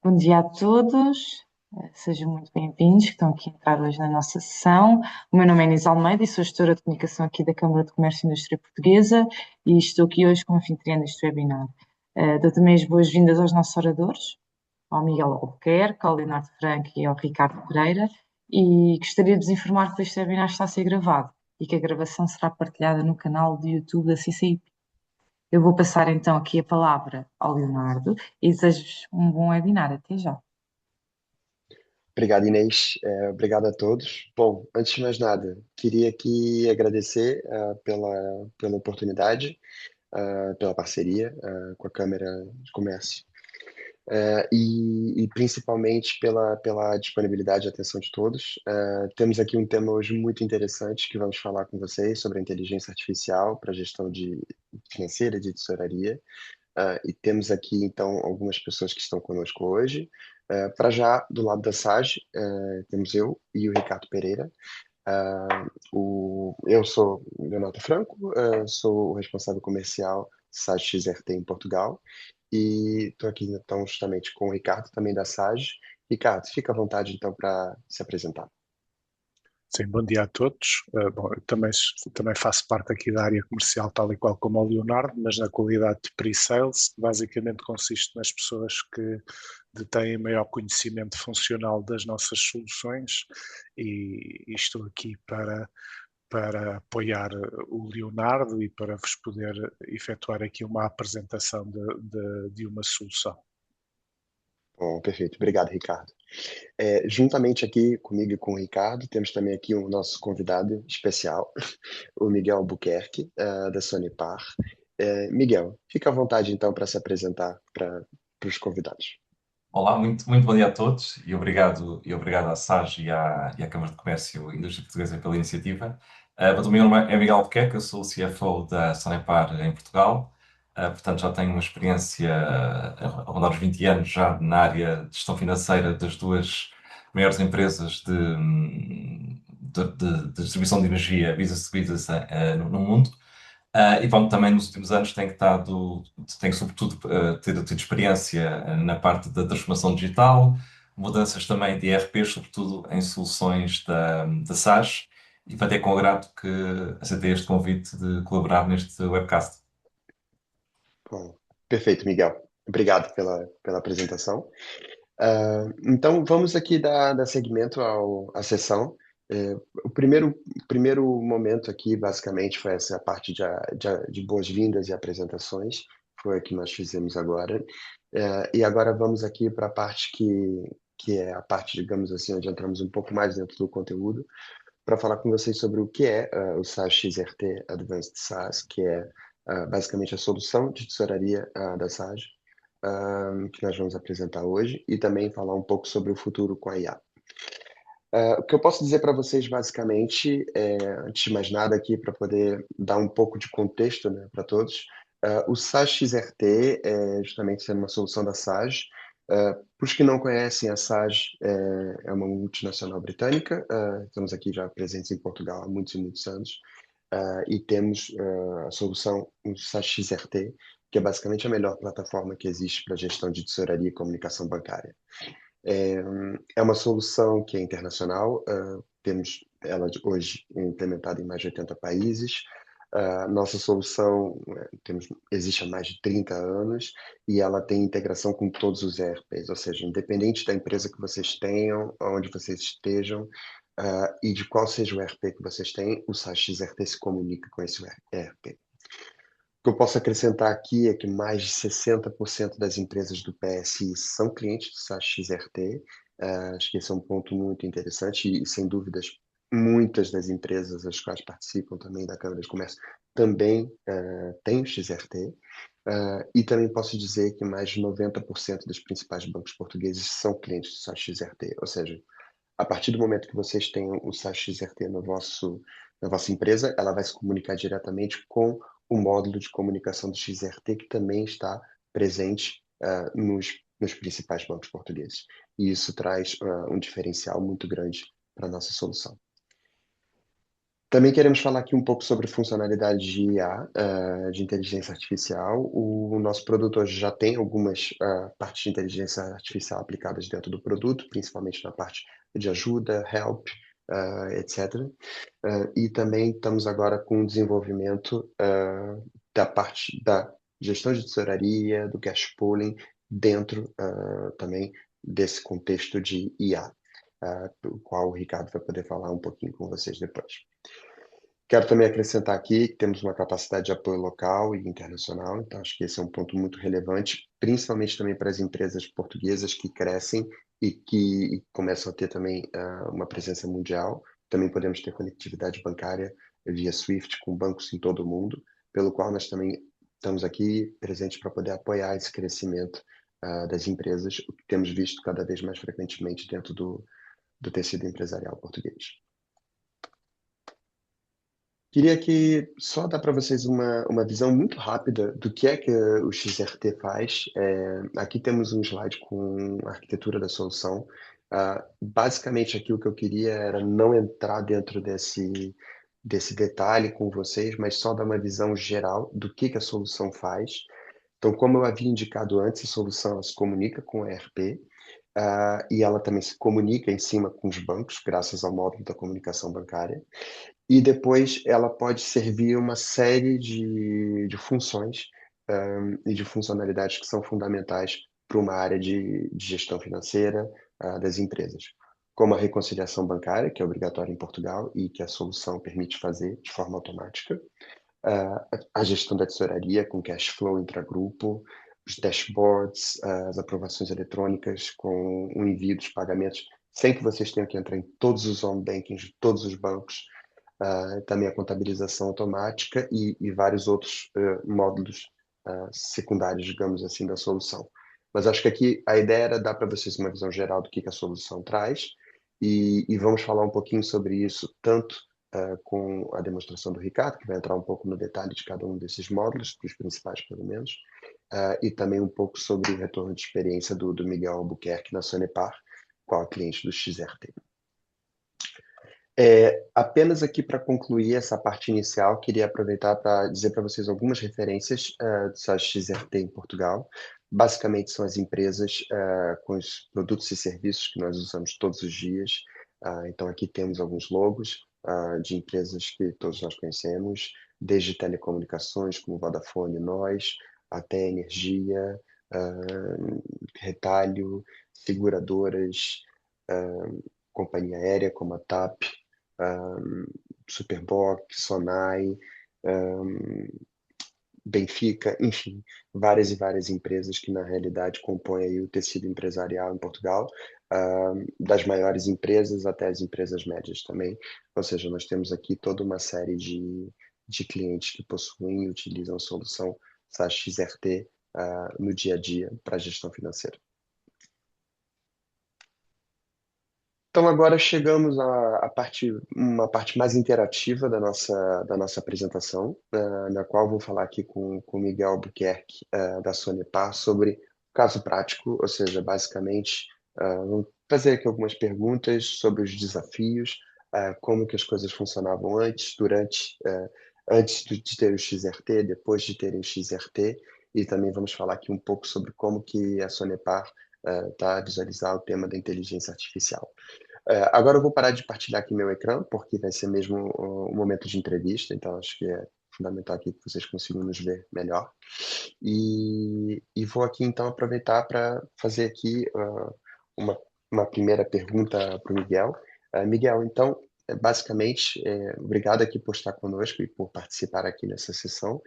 Bom dia a todos, sejam muito bem-vindos que estão aqui a entrar hoje na nossa sessão. O meu nome é Inês Almeida e sou gestora de comunicação aqui da Câmara de Comércio e Indústria Portuguesa e estou aqui hoje como anfitriã deste webinar. Dou também as boas-vindas aos nossos oradores, ao Miguel Albuquerque, ao Leonardo Franco e ao Ricardo Pereira, e gostaria de vos informar que este webinar está a ser gravado e que a gravação será partilhada no canal do YouTube da CCIP. Eu vou passar então aqui a palavra ao Leonardo e desejo-vos um bom webinar. Até já. Obrigado, Inês. Obrigado a todos. Bom, antes de mais nada, queria aqui agradecer pela oportunidade, pela parceria com a Câmara de Comércio, e principalmente pela disponibilidade e atenção de todos. Temos aqui um tema hoje muito interessante que vamos falar com vocês sobre a inteligência artificial para a gestão financeira de tesouraria. E temos aqui, então, algumas pessoas que estão conosco hoje. Para já, do lado da SAGE, temos eu e o Ricardo Pereira. Eu sou Leonardo Franco, sou o responsável comercial SAGE XRT em Portugal. E estou aqui, então, justamente com o Ricardo, também da SAGE. Ricardo, fica à vontade, então, para se apresentar. Sim, bom dia a todos. Bom, eu também faço parte aqui da área comercial, tal e qual como o Leonardo, mas na qualidade de pre-sales, basicamente consiste nas pessoas que detêm maior conhecimento funcional das nossas soluções e estou aqui para apoiar o Leonardo e para vos poder efetuar aqui uma apresentação de uma solução. Bom, perfeito. Obrigado, Ricardo. Juntamente aqui comigo e com o Ricardo, temos também aqui o nosso convidado especial, o Miguel Albuquerque, da Sonepar. Miguel, fica à vontade então para se apresentar para os convidados. Olá, muito bom dia a todos e obrigado à SAGE e à Câmara de Comércio e Indústria Portuguesa pela iniciativa. O meu nome é Miguel Albuquerque, eu sou o CFO da Sonepar em Portugal. Portanto, já tenho uma experiência a rondar os 20 anos já na área de gestão financeira das duas maiores empresas de distribuição de energia business to business no mundo. E pronto, também nos últimos anos tenho sobretudo tido experiência na parte da transformação digital, mudanças também de ERPs, sobretudo em soluções da SAGE, e portanto é com agrado que aceitei este convite de colaborar neste webcast. Bom, perfeito, Miguel. Obrigado pela apresentação. Então, vamos aqui dar seguimento à sessão. O primeiro momento aqui, basicamente, foi essa parte de boas-vindas e apresentações, foi a que nós fizemos agora. E agora vamos aqui para a parte que é a parte, digamos assim, onde entramos um pouco mais dentro do conteúdo, para falar com vocês sobre o que é o SaaS XRT Advanced SaaS, que é basicamente a solução de tesouraria da SAGE, que nós vamos apresentar hoje, e também falar um pouco sobre o futuro com a IA. O que eu posso dizer para vocês, basicamente, antes de mais nada aqui, para poder dar um pouco de contexto, né, para todos, o SaaS XRT é justamente sendo uma solução da SAGE. Para os que não conhecem, a SAGE é uma multinacional britânica. Estamos aqui já presentes em Portugal há muitos e muitos anos. E temos a solução, o SaaS XRT, que é basicamente a melhor plataforma que existe para gestão de tesouraria e comunicação bancária. É, é uma solução que é internacional, temos ela hoje implementada em mais de 80 países. Nossa solução existe há mais de 30 anos e ela tem integração com todos os ERPs, ou seja, independente da empresa que vocês tenham, onde vocês estejam, e de qual seja o ERP que vocês têm, o SaaS XRT se comunica com esse ERP. O que eu posso acrescentar aqui é que mais de 60% das empresas do PSI são clientes do SaaS XRT. Acho que esse é um ponto muito interessante e, sem dúvidas, muitas das empresas as quais participam também da Câmara de Comércio também têm o XRT. E também posso dizer que mais de 90% dos principais bancos portugueses são clientes do SaaS XRT. Ou seja, a partir do momento que vocês tenham o SaaS XRT na vossa empresa, ela vai se comunicar diretamente com o módulo de comunicação do XRT, que também está presente nos principais bancos portugueses. E isso traz um diferencial muito grande para a nossa solução. Também queremos falar aqui um pouco sobre funcionalidades de IA, de inteligência artificial. O nosso produto hoje já tem algumas partes de inteligência artificial aplicadas dentro do produto, principalmente na parte de ajuda, help, etc. E também estamos agora com o desenvolvimento da parte da gestão de tesouraria, do cash pooling, dentro também desse contexto de IA, do qual o Ricardo vai poder falar um pouquinho com vocês depois. Quero também acrescentar aqui que temos uma capacidade de apoio local e internacional, então acho que esse é um ponto muito relevante, principalmente também para as empresas portuguesas que crescem e que começam a ter também uma presença mundial. Também podemos ter conectividade bancária via SWIFT com bancos em todo o mundo, pelo qual nós também estamos aqui presentes para poder apoiar esse crescimento das empresas, o que temos visto cada vez mais frequentemente dentro do tecido empresarial português. Queria que só dar para vocês uma visão muito rápida do que é que o XRT faz. Aqui temos um slide com a arquitetura da solução. Basicamente, aqui o que eu queria era não entrar dentro desse detalhe com vocês, mas só dar uma visão geral do que a solução faz. Então, como eu havia indicado antes, a solução ela se comunica com a ERP, e ela também se comunica em cima com os bancos, graças ao módulo da comunicação bancária. E depois ela pode servir uma série de funções e de funcionalidades que são fundamentais para uma área de gestão financeira das empresas, como a reconciliação bancária, que é obrigatória em Portugal e que a solução permite fazer de forma automática, a gestão da tesouraria com cash flow intragrupo, os dashboards, as aprovações eletrônicas com o envio dos pagamentos, sem que vocês tenham que entrar em todos os home bankings de todos os bancos, também a contabilização automática e vários outros módulos secundários, digamos assim, da solução. Mas acho que aqui a ideia era dar para vocês uma visão geral do que a solução traz e vamos falar um pouquinho sobre isso, tanto com a demonstração do Ricardo, que vai entrar um pouco no detalhe de cada um desses módulos, dos principais pelo menos, e também um pouco sobre o retorno de experiência do Miguel Albuquerque na Sonepar, qual é cliente do XRT. Apenas aqui para concluir essa parte inicial, queria aproveitar para dizer para vocês algumas referências do site XRT em Portugal. Basicamente são as empresas com os produtos e serviços que nós usamos todos os dias. Então aqui temos alguns logos de empresas que todos nós conhecemos, desde telecomunicações como Vodafone, Nós, até energia, retalho, seguradoras, companhia aérea como a TAP, Superboc, Sonai, Benfica, enfim, várias e várias empresas que na realidade compõem aí o tecido empresarial em Portugal, das maiores empresas até as empresas médias também. Ou seja, nós temos aqui toda uma série de clientes que possuem e utilizam a solução SaaS XRT no dia a dia para a gestão financeira. Então agora chegamos uma parte mais interativa da nossa apresentação, na qual vou falar aqui com o Miguel Albuquerque, da Sonepar, sobre o caso prático, ou seja, basicamente, vamos fazer aqui algumas perguntas sobre os desafios, como que as coisas funcionavam antes, antes de ter o XRT, depois de terem o XRT, e também vamos falar aqui um pouco sobre como que a Sonepar está a visualizar o tema da inteligência artificial. Agora eu vou parar de partilhar aqui meu ecrã, porque vai ser mesmo um momento de entrevista, então acho que é fundamental aqui que vocês consigam nos ver melhor. E vou aqui então aproveitar para fazer aqui uma primeira pergunta para o Miguel. Miguel, então, basicamente, obrigado aqui por estar conosco e por participar aqui nessa sessão.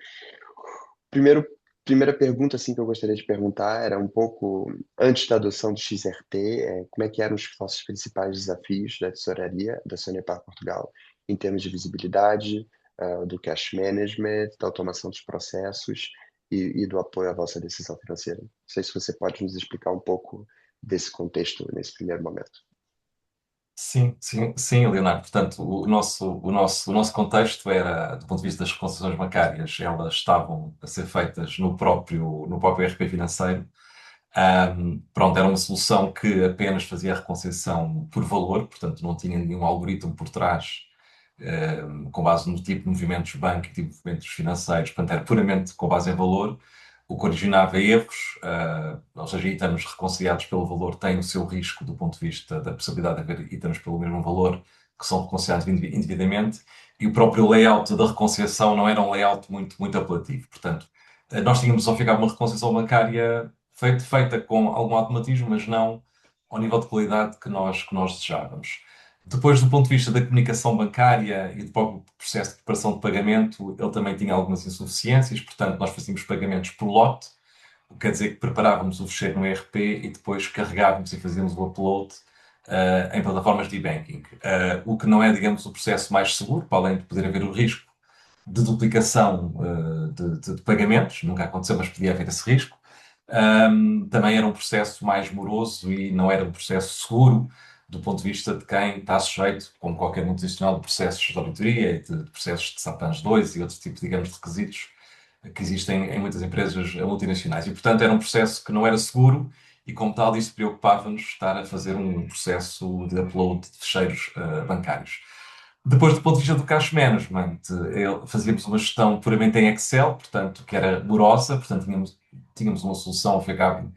Primeira pergunta assim, que eu gostaria de perguntar era um pouco, antes da adoção do XRT, como é que eram os vossos principais desafios da tesouraria da Sonepar Portugal, em termos de visibilidade, do cash management, da automação dos processos e do apoio à vossa decisão financeira. Não sei se você pode nos explicar um pouco desse contexto nesse primeiro momento. Sim, sim, sim, Leonardo. Portanto, o nosso contexto era, do ponto de vista das reconciliações bancárias, elas estavam a ser feitas no próprio ERP financeiro. Pronto, era uma solução que apenas fazia a reconciliação por valor, portanto, não tinha nenhum algoritmo por trás com base no tipo de movimentos de banco e tipo de movimentos financeiros, portanto era puramente com base em valor, o que originava erros, ou seja, itens reconciliados pelo valor têm o seu risco do ponto de vista da possibilidade de haver itens pelo mesmo valor que são reconciliados indevidamente, e o próprio layout da reconciliação não era um layout muito apelativo. Portanto, nós tínhamos só ficado uma reconciliação bancária feita com algum automatismo, mas não ao nível de qualidade que nós desejávamos. Depois, do ponto de vista da comunicação bancária e do próprio processo de preparação de pagamento, ele também tinha algumas insuficiências, portanto, nós fazíamos pagamentos por lote, o que quer dizer que preparávamos o fecheiro no ERP e depois carregávamos e fazíamos o upload em plataformas de e-banking. O que não é, digamos, o processo mais seguro, para além de poder haver o risco de duplicação de pagamentos, nunca aconteceu, mas podia haver esse risco. Também era um processo mais moroso e não era um processo seguro do ponto de vista de quem está sujeito, como qualquer multinacional, de processos de auditoria e de processos de SAPANS 2 e outros tipos, digamos, de requisitos que existem em muitas empresas multinacionais. E, portanto, era um processo que não era seguro e, como tal, isso preocupava-nos estar a fazer um processo de upload de fecheiros bancários. Depois, do ponto de vista do cash management, fazíamos uma gestão puramente em Excel, portanto, que era morosa, portanto, tínhamos uma solução FHAB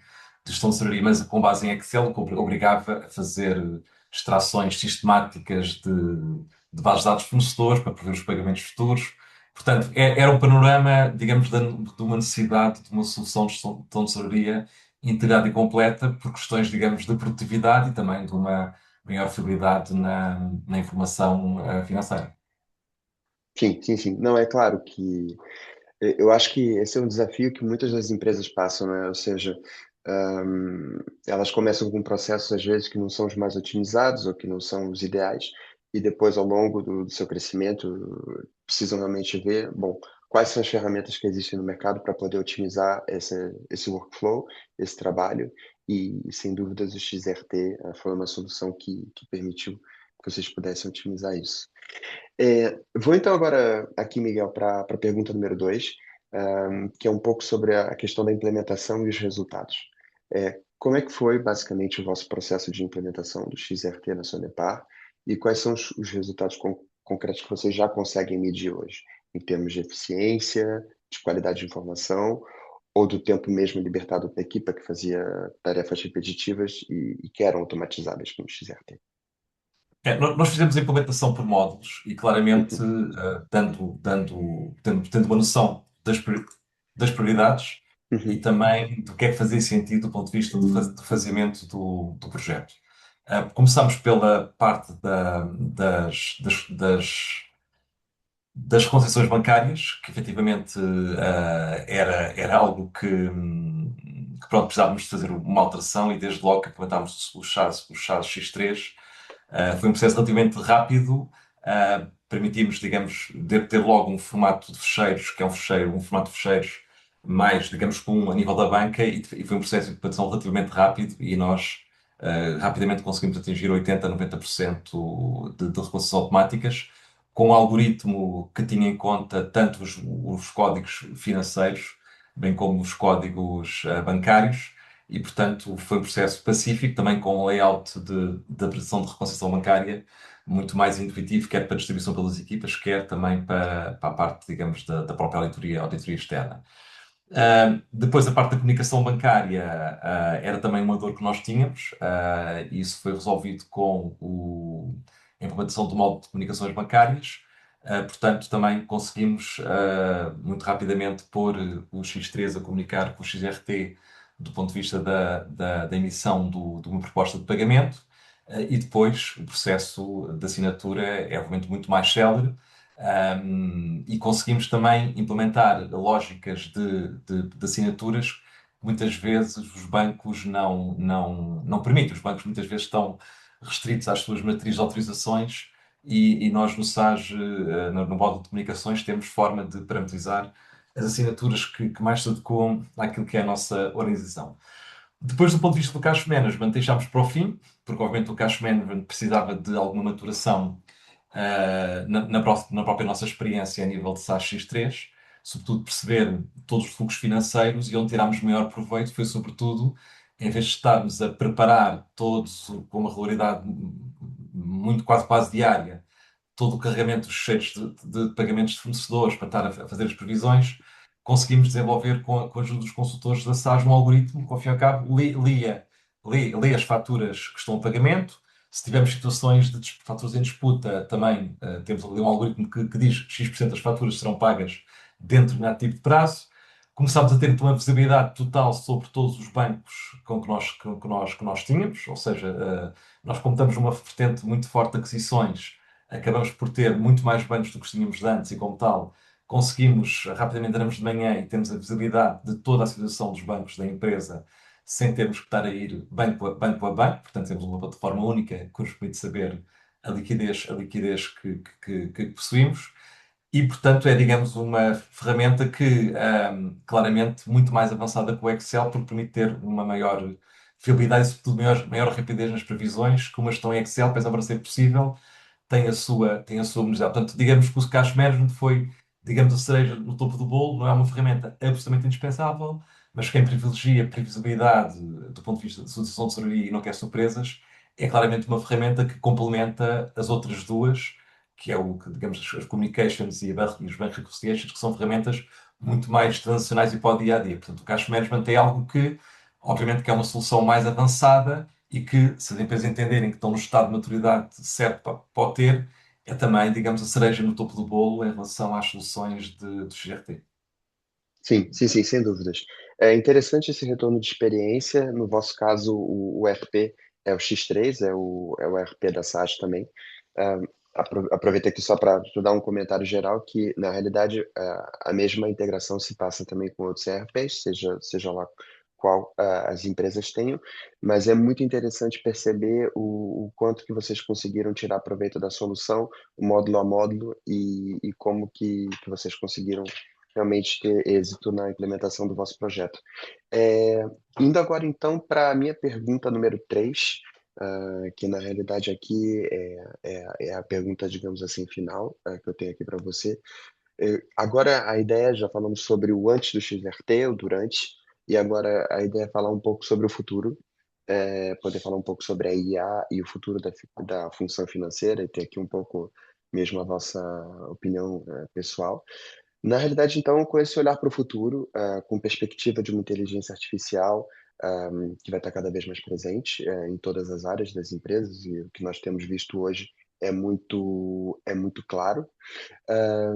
de gestão de tesouraria, mas com base em Excel, que obrigava a fazer extrações sistemáticas de bases de dados de fornecedores para prever os pagamentos futuros. Portanto, era um panorama, digamos, de uma necessidade de uma solução de gestão de tesouraria integrada e completa por questões, digamos, de produtividade e também de uma maior fiabilidade na informação financeira. Sim, sim, sim. Não, é claro que eu acho que esse é um desafio que muitas das empresas passam, né? Ou seja, elas começam com processos, às vezes, que não são os mais otimizados ou que não são os ideais, e depois, ao longo do seu crescimento, precisam realmente ver, bom, quais são as ferramentas que existem no mercado para poder otimizar esse workflow, esse trabalho, e, sem dúvidas, o XRT foi uma solução que permitiu que vocês pudessem otimizar isso. Vou então agora aqui, Miguel, para a pergunta número 2, que é um pouco sobre a questão da implementação e os resultados. Como é que foi, basicamente, o vosso processo de implementação do XRT na Sonepar e quais são os resultados concretos que vocês já conseguem medir hoje, em termos de eficiência, de qualidade de informação ou do tempo mesmo libertado da equipe que fazia tarefas repetitivas e que eram automatizadas no XRT? Nós fizemos a implementação por módulos e claramente Uhum, tendo uma noção das prioridades e uhum, também do que é que fazia sentido do ponto de vista do fazimento do projeto. Começamos pela parte das concessões bancárias, que efetivamente era algo que, pronto, precisávamos de fazer uma alteração e desde logo que implementámos o chás X3. Foi um processo relativamente rápido. Permitimos, digamos, ter logo um formato de fecheiros, que é um formato de fecheiros mais, digamos, comum a nível da banca, e foi um processo de implementação relativamente rápido e nós rapidamente conseguimos atingir 80% a 90% de reconciliações automáticas, com um algoritmo que tinha em conta tanto os códigos financeiros, bem como os códigos bancários, e, portanto, foi um processo pacífico, também com um layout de apresentação de reconciliação bancária muito mais intuitivo, quer para a distribuição pelas equipas, quer também para a parte, digamos, da própria auditoria externa. Depois, a parte da comunicação bancária era também uma dor que nós tínhamos, e isso foi resolvido com a implementação do módulo de comunicações bancárias. Portanto, também conseguimos muito rapidamente pôr o X3 a comunicar com o XRT do ponto de vista da emissão de uma proposta de pagamento, e depois o processo de assinatura é obviamente muito mais célere, e conseguimos também implementar lógicas de assinaturas que muitas vezes os bancos não permitem. Os bancos muitas vezes estão restritos às suas matrizes de autorizações e nós no SAGE, no módulo de comunicações, temos forma de parametrizar as assinaturas que mais se adequam àquilo que é a nossa organização. Depois, do ponto de vista do cash management, deixámos para o fim, porque obviamente o cash management precisava de alguma maturação na própria nossa experiência a nível de SaaS X3, sobretudo perceber todos os fluxos financeiros, e onde tirámos maior proveito foi sobretudo, em vez de estarmos a preparar todos com uma regularidade muito quase diária, todo o carregamento dos fecheiros de pagamentos de fornecedores para estar a fazer as previsões, conseguimos desenvolver com a ajuda dos consultores da SAS um algoritmo que, ao fim e ao cabo, lê as faturas que estão a pagamento. Se tivermos situações de faturas em disputa, também temos ali um algoritmo que diz que X% das faturas serão pagas dentro de um tipo de prazo. Começámos a ter então uma visibilidade total sobre todos os bancos que nós tínhamos, ou seja, nós como estamos numa vertente muito forte de aquisições, acabamos por ter muito mais bancos do que tínhamos antes e como tal, conseguimos rapidamente entramos de manhã e temos a visibilidade de toda a situação dos bancos da empresa sem termos que estar a ir banco a banco, portanto temos uma plataforma única que nos permite saber a liquidez que possuímos. E, portanto, é, digamos, uma ferramenta que, claramente, muito mais avançada que o Excel, porque permite ter uma maior fiabilidade e, sobretudo, maior rapidez nas previsões, que uma gestão em Excel, apesar de ser possível, tem a sua velocidade. Portanto, digamos que o Cash Management foi, digamos, a cereja no topo do bolo, não é uma ferramenta absolutamente indispensável, mas quem privilegia a previsibilidade do ponto de vista de solução de tesouraria e não quer surpresas, é claramente uma ferramenta que complementa as outras duas, que é o que, digamos, as communications e os bank reconciliations, que são ferramentas muito mais transacionais e para o dia a dia. Portanto, o cash management é algo que, obviamente, que é uma solução mais avançada e que, se as empresas entenderem que estão no estado de maturidade certo para o ter, é também, digamos, a cereja no topo do bolo em relação às soluções do XRT. Sim, sim, sim, sem dúvidas. É interessante esse retorno de experiência. No vosso caso, o ERP é o X3, é o ERP da SAS também. Ah, aproveito aqui só para dar um comentário geral que, na realidade, a mesma integração se passa também com outros ERPs, seja lá qual as empresas tenham, mas é muito interessante perceber o quanto que vocês conseguiram tirar proveito da solução, módulo a módulo, e como que vocês conseguiram realmente ter êxito na implementação do vosso projeto. Indo agora, então, para a minha pergunta número 3, que na realidade aqui é a pergunta, digamos assim, final, que eu tenho aqui para você. Agora a ideia, já falamos sobre o antes do XRT, o durante, e agora a ideia é falar um pouco sobre o futuro, poder falar um pouco sobre a IA e o futuro da função financeira, e ter aqui um pouco mesmo a vossa opinião, pessoal. Na realidade, então, com esse olhar para o futuro, com perspectiva de uma inteligência artificial, que vai estar cada vez mais presente, em todas as áreas das empresas, e o que nós temos visto hoje é muito claro. Ah,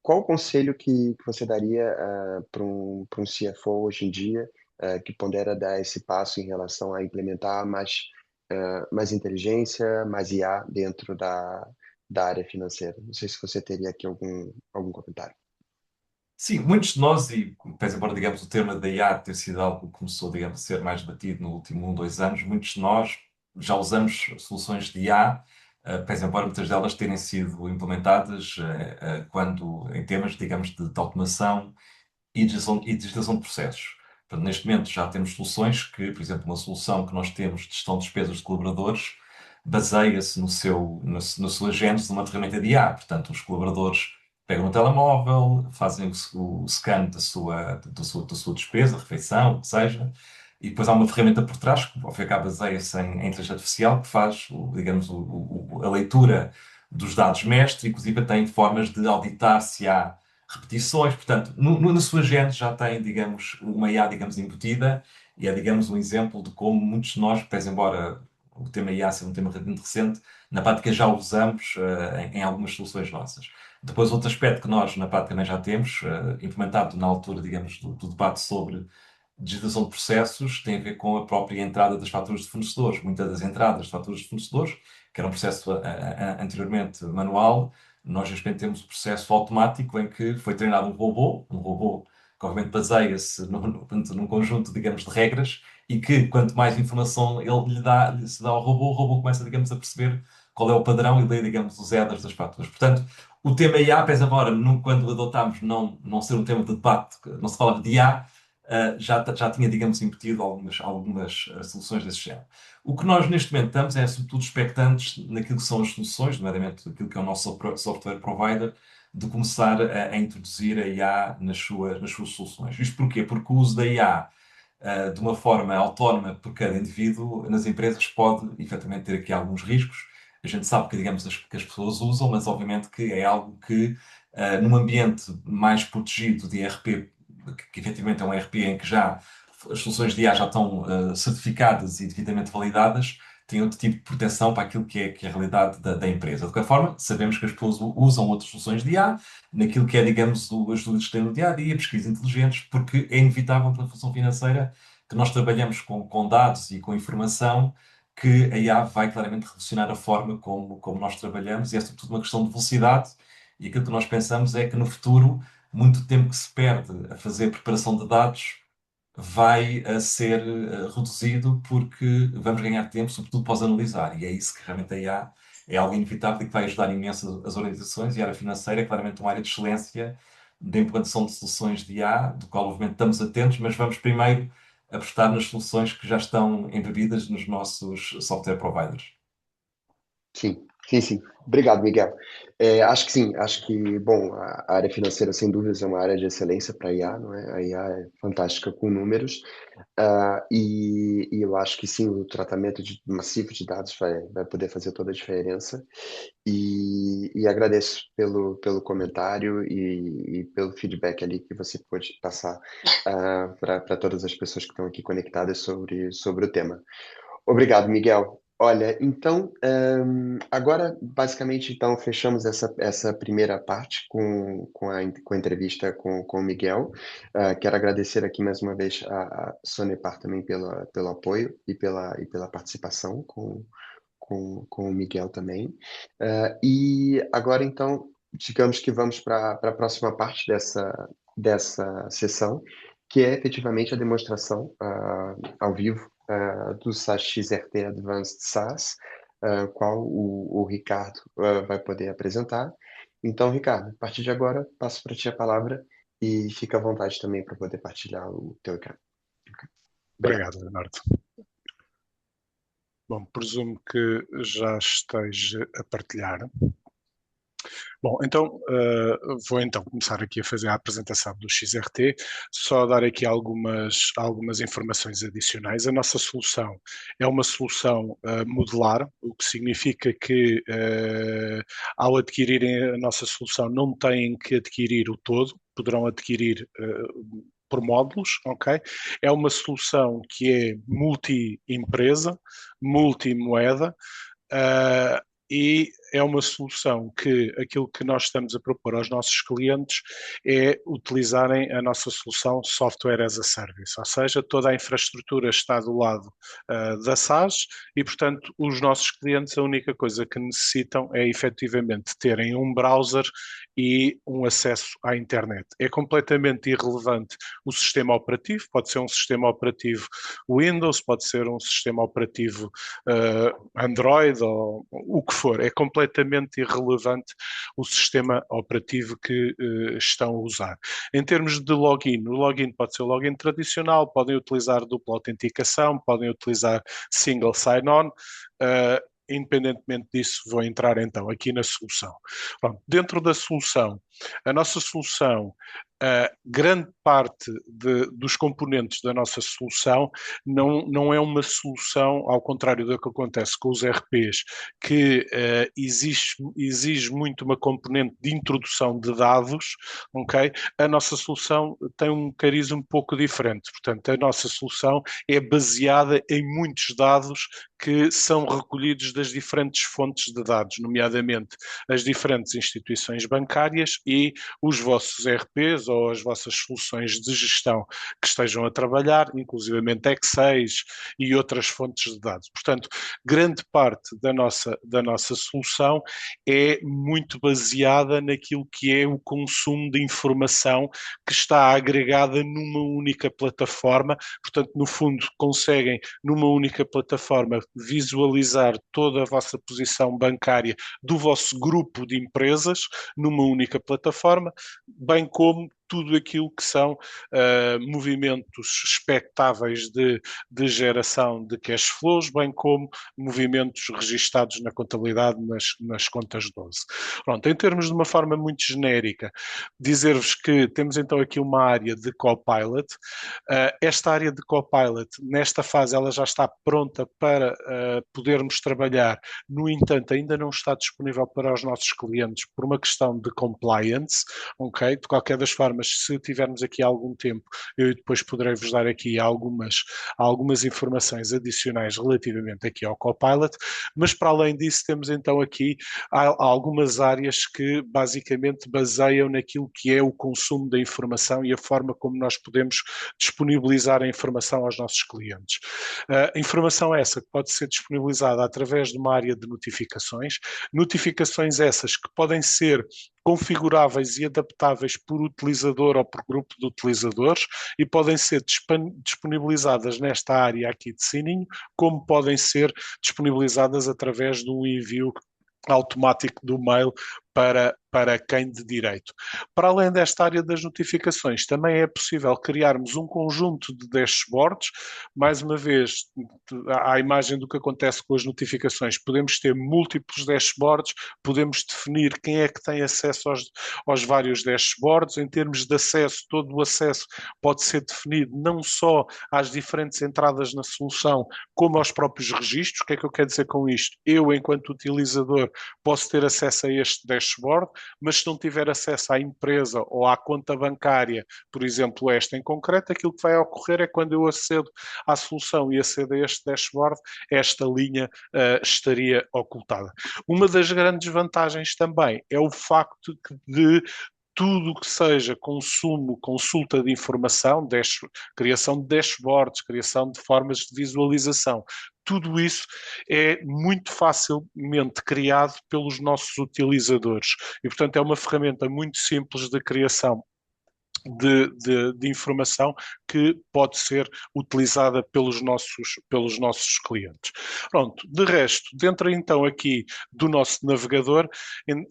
Qual o conselho que você daria para um CFO hoje em dia, que pondera dar esse passo em relação a implementar mais inteligência, mais IA dentro da área financeira? Não sei se você teria aqui algum comentário. Sim, muitos de nós, e pese embora, digamos, o tema da IA ter sido algo que começou, digamos, a ser mais debatido no último 2 anos, muitos de nós já usamos soluções de IA, pese embora muitas delas terem sido implementadas quando, em temas, digamos, de automação e digitalização de processos. Portanto, neste momento já temos soluções que, por exemplo, uma solução que nós temos de gestão de despesas de colaboradores baseia-se na sua gênese numa ferramenta de IA. Portanto, os colaboradores pegam no telemóvel, fazem o scan da sua despesa, refeição, o que seja, e depois há uma ferramenta por trás, que ao fim e ao cabo baseia-se em inteligência artificial, que faz, digamos, a leitura dos dados mestre, e inclusive tem formas de auditar se há repetições. Portanto, na sua gênese já tem, digamos, uma IA, digamos, embutida, e é, digamos, um exemplo de como muitos de nós, pese embora o tema IA seja um tema relativamente recente, na prática já o usamos em algumas soluções nossas. Depois, outro aspecto que nós, na prática, também já temos, implementado na altura, digamos, do debate sobre digitalização de processos, tem a ver com a própria entrada das faturas de fornecedores. Muitas das entradas de faturas de fornecedores, que era um processo anteriormente manual, nós neste momento temos o processo automático em que foi treinado um robô que obviamente baseia-se num conjunto, digamos, de regras e que quanto mais informação se dá ao robô, o robô começa, digamos, a perceber qual é o padrão e lê, digamos, os headers das faturas. Portanto, o tema IA, pese embora quando adotámos não ser um tema de debate, não se falava de IA, já tinha, digamos, embutido algumas soluções desse género. O que nós neste momento estamos é, sobretudo, expectantes naquilo que são as soluções, nomeadamente aquilo que é o nosso software provider, de começar a introduzir a IA nas suas soluções. Isto porquê? Porque o uso da IA de uma forma autónoma por cada indivíduo nas empresas pode, efetivamente, ter aqui alguns riscos. a gente sabe que, digamos, que as pessoas usam, mas obviamente que é algo que, num ambiente mais protegido de ERP, que efetivamente é um ERP em que já as soluções de IA já estão certificadas e devidamente validadas, tem outro tipo de proteção para aquilo que é a realidade da empresa. De qualquer forma, sabemos que as pessoas usam outras soluções de IA, naquilo que é, digamos, as dúvidas que têm no dia a dia, pesquisas inteligentes, porque é inevitável pela função financeira que nós trabalhamos com dados e com informação, que a IA vai claramente revolucionar a forma como nós trabalhamos, e é sobretudo uma questão de velocidade. E aquilo que nós pensamos é que no futuro, muito tempo que se perde a fazer preparação de dados vai a ser reduzido, porque vamos ganhar tempo, sobretudo para os analisar. E é isso que realmente a IA é algo inevitável e que vai ajudar imenso as organizações. E a área financeira é claramente uma área de excelência da implementação de soluções de IA, do qual obviamente estamos atentos, mas vamos primeiro apostar nas soluções que já estão embebidas nos nossos software providers. Sim, sim, sim. Obrigado, Miguel. Acho que sim, acho que, bom, a área financeira, sem dúvidas, é uma área de excelência para a IA, não é? A IA é fantástica com números, e eu acho que sim, o tratamento massivo de dados vai poder fazer toda a diferença. E agradeço pelo comentário e pelo feedback ali que você pôde passar para todas as pessoas que estão aqui conectadas sobre o tema. Obrigado, Miguel. Olha, então, agora, basicamente, então, fechamos essa primeira parte com a entrevista com o Miguel. Quero agradecer aqui mais uma vez a Sonepar também pelo apoio e pela participação com o Miguel também. E agora, então, digamos que vamos para a próxima parte dessa sessão, que é efetivamente a demonstração ao vivo do SaaS XRT Advanced SaaS, qual o Ricardo vai poder apresentar. Então, Ricardo, a partir de agora, passo para ti a palavra e fica à vontade também para poder partilhar o teu ecrã. Obrigado. Obrigado, Leonardo. Bom, presumo que já esteja a partilhar. Bom, então vou então começar aqui a fazer a apresentação do XRT, só dar aqui algumas informações adicionais. A nossa solução é uma solução modular, o que significa que ao adquirirem a nossa solução não têm que adquirir o todo, poderão adquirir por módulos, ok? É uma solução que é multi-empresa, multi-moeda, e é uma solução que aquilo que nós estamos a propor aos nossos clientes é utilizarem a nossa solução Software as a Service, ou seja, toda a infraestrutura está do lado da SaaS e, portanto, os nossos clientes a única coisa que necessitam é efetivamente terem um browser e um acesso à internet. É completamente irrelevante o sistema operativo, pode ser um sistema operativo Windows, pode ser um sistema operativo Android ou o que for, é completamente irrelevante o sistema operativo que estão a usar. Em termos de login, o login pode ser o login tradicional, podem utilizar dupla autenticação, podem utilizar single sign-on, independentemente disso, vou entrar então aqui na solução. Pronto, dentro da solução, a nossa solução, grande parte dos componentes da nossa solução não é uma solução, ao contrário do que acontece com os RPs, que exige muito uma componente de introdução de dados, ok? A nossa solução tem um cariz um pouco diferente, portanto, a nossa solução é baseada em muitos dados que são recolhidos das diferentes fontes de dados, nomeadamente as diferentes instituições bancárias e os vossos RPs ou as vossas soluções de gestão que estejam a trabalhar, inclusivamente Excels e outras fontes de dados. Portanto, grande parte da nossa solução é muito baseada naquilo que é o consumo de informação que está agregada numa única plataforma. Portanto, no fundo, conseguem numa única plataforma visualizar toda a vossa posição bancária do vosso grupo de empresas numa única plataforma, bem como tudo aquilo que são movimentos expectáveis de geração de cash flows, bem como movimentos registados na contabilidade nas contas 12. Pronto, em termos de uma forma muito genérica, dizer-vos que temos então aqui uma área de Copilot. Esta área de Copilot, nesta fase, ela já está pronta para podermos trabalhar. No entanto, ainda não está disponível para os nossos clientes por uma questão de compliance, ok? De qualquer das formas, se tivermos aqui algum tempo, eu depois poderei vos dar aqui algumas informações adicionais relativamente aqui ao Copilot, mas para além disso temos então aqui algumas áreas que basicamente baseiam naquilo que é o consumo da informação e a forma como nós podemos disponibilizar a informação aos nossos clientes. Informação essa que pode ser disponibilizada através de uma área de notificações essas que podem ser configuráveis e adaptáveis por utilizador ou por grupo de utilizadores e podem ser disponibilizadas nesta área aqui de sininho, como podem ser disponibilizadas através de um envio automático do mail para quem de direito. Para além desta área das notificações, também é possível criarmos um conjunto de dashboards. Mais uma vez, à imagem do que acontece com as notificações, podemos ter múltiplos dashboards, podemos definir quem é que tem acesso aos vários dashboards. Em termos de acesso, todo o acesso pode ser definido não só às diferentes entradas na solução, como aos próprios registros. O que é que eu quero dizer com isto? Eu, enquanto utilizador, posso ter acesso a este dashboard, mas se não tiver acesso à empresa ou à conta bancária, por exemplo, esta em concreto, aquilo que vai ocorrer é quando eu acedo à solução e acedo a este dashboard, esta linha estaria ocultada. Uma das grandes vantagens também é o facto de tudo o que seja consumo, consulta de informação, criação de dashboards, criação de formas de visualização, tudo isso é muito facilmente criado pelos nossos utilizadores e, portanto, é uma ferramenta muito simples de criação de informação que pode ser utilizada pelos nossos clientes. Pronto, de resto, dentro então aqui do nosso navegador,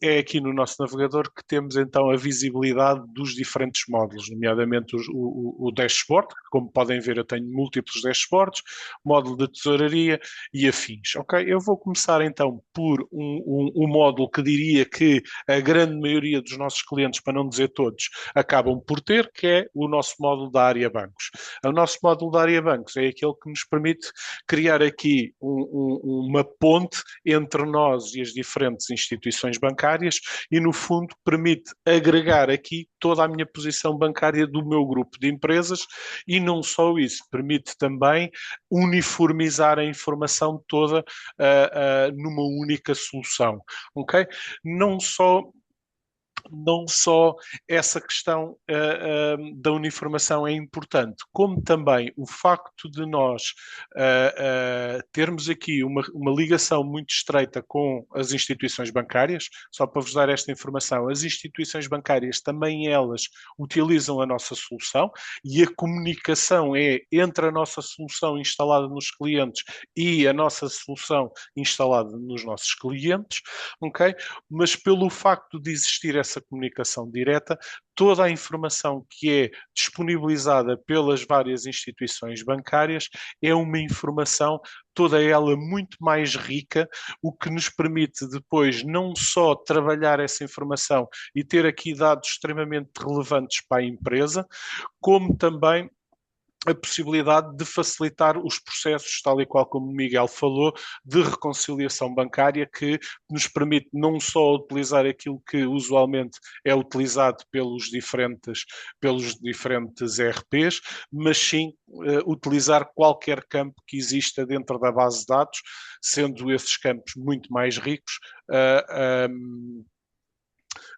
é aqui no nosso navegador que temos então a visibilidade dos diferentes módulos, nomeadamente o dashboard, como podem ver eu tenho múltiplos dashboards, módulo de tesouraria e afins, ok? Eu vou começar então por um módulo que diria que a grande maioria dos nossos clientes, para não dizer todos, acabam por ter, que é o nosso módulo da área bancos. O nosso módulo da área bancos é aquele que nos permite criar aqui uma ponte entre nós e as diferentes instituições bancárias e, no fundo, permite agregar aqui toda a minha posição bancária do meu grupo de empresas e não só isso, permite também uniformizar a informação toda numa única solução, ok? Não só essa questão da uniformação é importante, como também o facto de nós termos aqui uma ligação muito estreita com as instituições bancárias. Só para vos dar esta informação, as instituições bancárias também elas utilizam a nossa solução e a comunicação é entre a nossa solução instalada nos clientes e a nossa solução instalada nos nossos clientes, ok? Mas pelo facto de existir essa comunicação direta, toda a informação que é disponibilizada pelas várias instituições bancárias é uma informação toda ela muito mais rica, o que nos permite depois não só trabalhar essa informação e ter aqui dados extremamente relevantes para a empresa, como também a possibilidade de facilitar os processos, tal e qual como o Miguel falou, de reconciliação bancária, que nos permite não só utilizar aquilo que usualmente é utilizado pelos diferentes ERPs, mas sim utilizar qualquer campo que exista dentro da base de dados, sendo esses campos muito mais ricos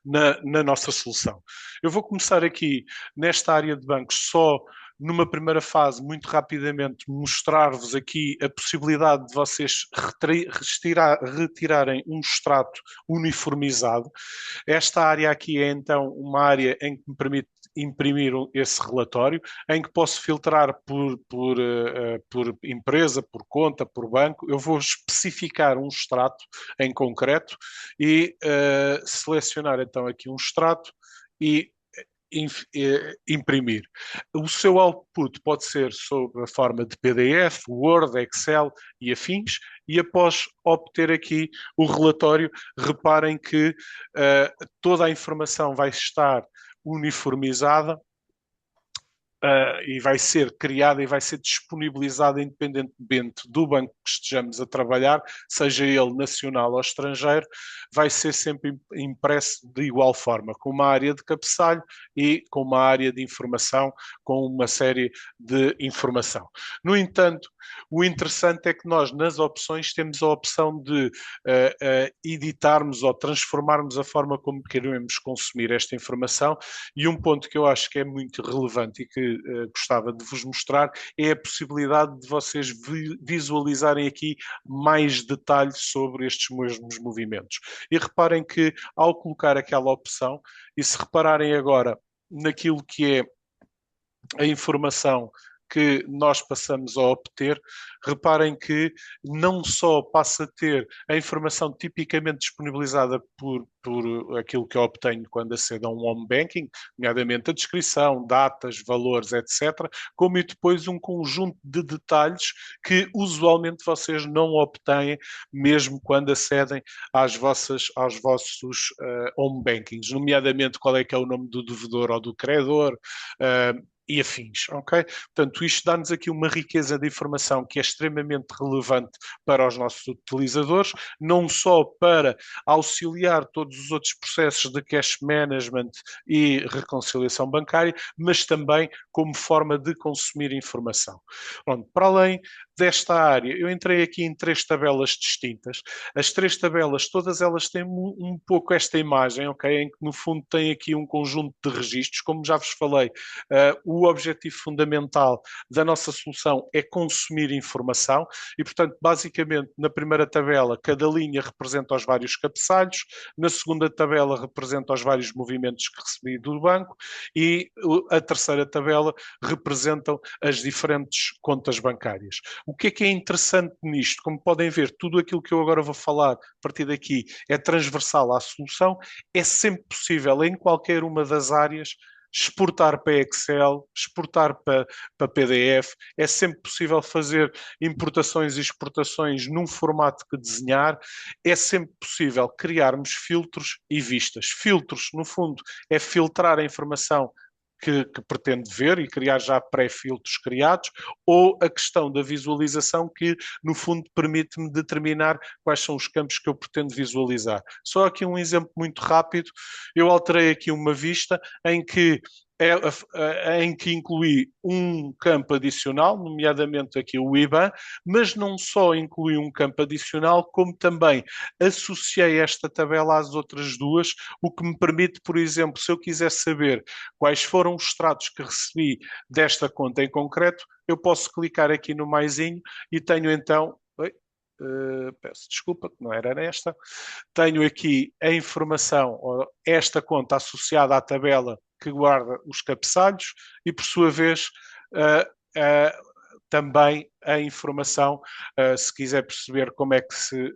na nossa solução. Eu vou começar aqui nesta área de bancos só numa primeira fase, muito rapidamente, mostrar-vos aqui a possibilidade de vocês retirarem um extrato uniformizado. Esta área aqui é então uma área em que me permite imprimir esse relatório, em que posso filtrar por empresa, por conta, por banco. Eu vou especificar um extrato em concreto e selecionar então aqui um extrato e imprimir. O seu output pode ser sob a forma de PDF, Word, Excel e afins, e após obter aqui o relatório, reparem que toda a informação vai estar uniformizada e vai ser criada e vai ser disponibilizada independentemente do banco que estejamos a trabalhar, seja ele nacional ou estrangeiro, vai ser sempre impresso de igual forma, com uma área de cabeçalho e com uma área de informação, com uma série de informação. No entanto, o interessante é que nós, nas opções, temos a opção de editarmos ou transformarmos a forma como queremos consumir esta informação, e um ponto que eu acho que é muito relevante e que gostava de vos mostrar é a possibilidade de vocês visualizarem aqui mais detalhes sobre estes mesmos movimentos. E reparem que ao colocar aquela opção, e se repararem agora naquilo que é a informação que nós passamos a obter, reparem que não só passa a ter a informação tipicamente disponibilizada por aquilo que eu obtenho quando acedo a um home banking, nomeadamente a descrição, datas, valores, etc., como e depois um conjunto de detalhes que usualmente vocês não obtêm mesmo quando acedem aos vossos home bankings, nomeadamente qual é que é o nome do devedor ou do credor, e afins, ok? Portanto, isto dá-nos aqui uma riqueza de informação que é extremamente relevante para os nossos utilizadores, não só para auxiliar todos os outros processos de cash management e reconciliação bancária, mas também como forma de consumir informação. Pronto, para além desta área, eu entrei aqui em 3 tabelas distintas. As 3 tabelas, todas elas têm um pouco esta imagem, ok? Em que no fundo tem aqui um conjunto de registros, como já vos falei, o objetivo fundamental da nossa solução é consumir informação e, portanto, basicamente, na primeira tabela, cada linha representa os vários cabeçalhos, na segunda tabela representa os vários movimentos que recebi do banco e a terceira tabela representam as diferentes contas bancárias. O que é interessante nisto? Como podem ver, tudo aquilo que eu agora vou falar a partir daqui é transversal à solução, é sempre possível em qualquer uma das áreas exportar para Excel, exportar para PDF, é sempre possível fazer importações e exportações num formato que desenhar, é sempre possível criarmos filtros e vistas. Filtros, no fundo, é filtrar a informação que pretende ver e criar já pré-filtros criados, ou a questão da visualização que, no fundo, permite-me determinar quais são os campos que eu pretendo visualizar. Só aqui um exemplo muito rápido, eu alterei aqui uma vista em que incluí um campo adicional, nomeadamente aqui o IBAN, mas não só incluí um campo adicional, como também associei esta tabela às outras duas, o que me permite, por exemplo, se eu quiser saber quais foram os extratos que recebi desta conta em concreto, eu posso clicar aqui no maisinho e tenho então... peço desculpa, que não era nesta. Tenho aqui a informação, esta conta associada à tabela que guarda os cabeçalhos e, por sua vez, também a informação, se quiser perceber como é que se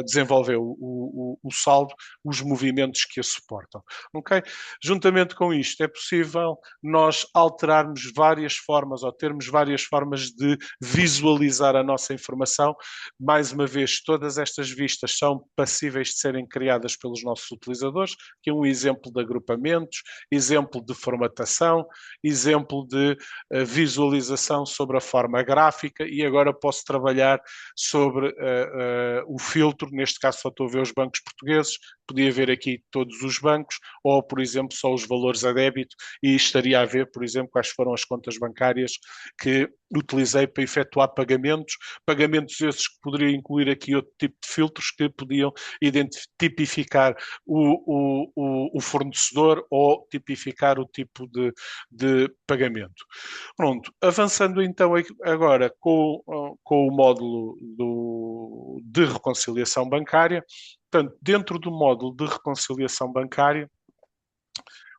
desenvolveu o saldo, os movimentos que a suportam. Okay? Juntamente com isto, é possível nós alterarmos várias formas ou termos várias formas de visualizar a nossa informação. Mais uma vez, todas estas vistas são passíveis de serem criadas pelos nossos utilizadores, que é um exemplo de agrupamentos, exemplo de formatação, exemplo de visualização sobre a forma gráfica, e agora posso trabalhar sobre o filtro, neste caso só estou a ver os bancos portugueses, podia ver aqui todos os bancos, ou, por exemplo, só os valores a débito, e estaria a ver, por exemplo, quais foram as contas bancárias que utilizei para efetuar pagamentos esses que poderiam incluir aqui outro tipo de filtros que podiam tipificar o fornecedor ou tipificar o tipo de pagamento. Pronto, avançando então agora com o módulo de reconciliação bancária. Portanto, dentro do módulo de reconciliação bancária,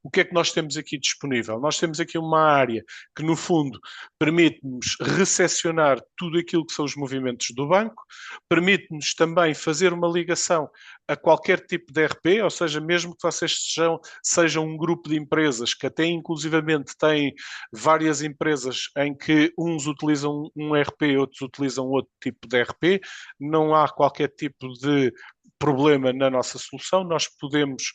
o que é que nós temos aqui disponível? Nós temos aqui uma área que, no fundo, permite-nos recepcionar tudo aquilo que são os movimentos do banco, permite-nos também fazer uma ligação a qualquer tipo de ERP, ou seja, mesmo que vocês sejam um grupo de empresas que até inclusivamente têm várias empresas em que uns utilizam um ERP, outros utilizam outro tipo de ERP, não há qualquer tipo de problema na nossa solução, nós podemos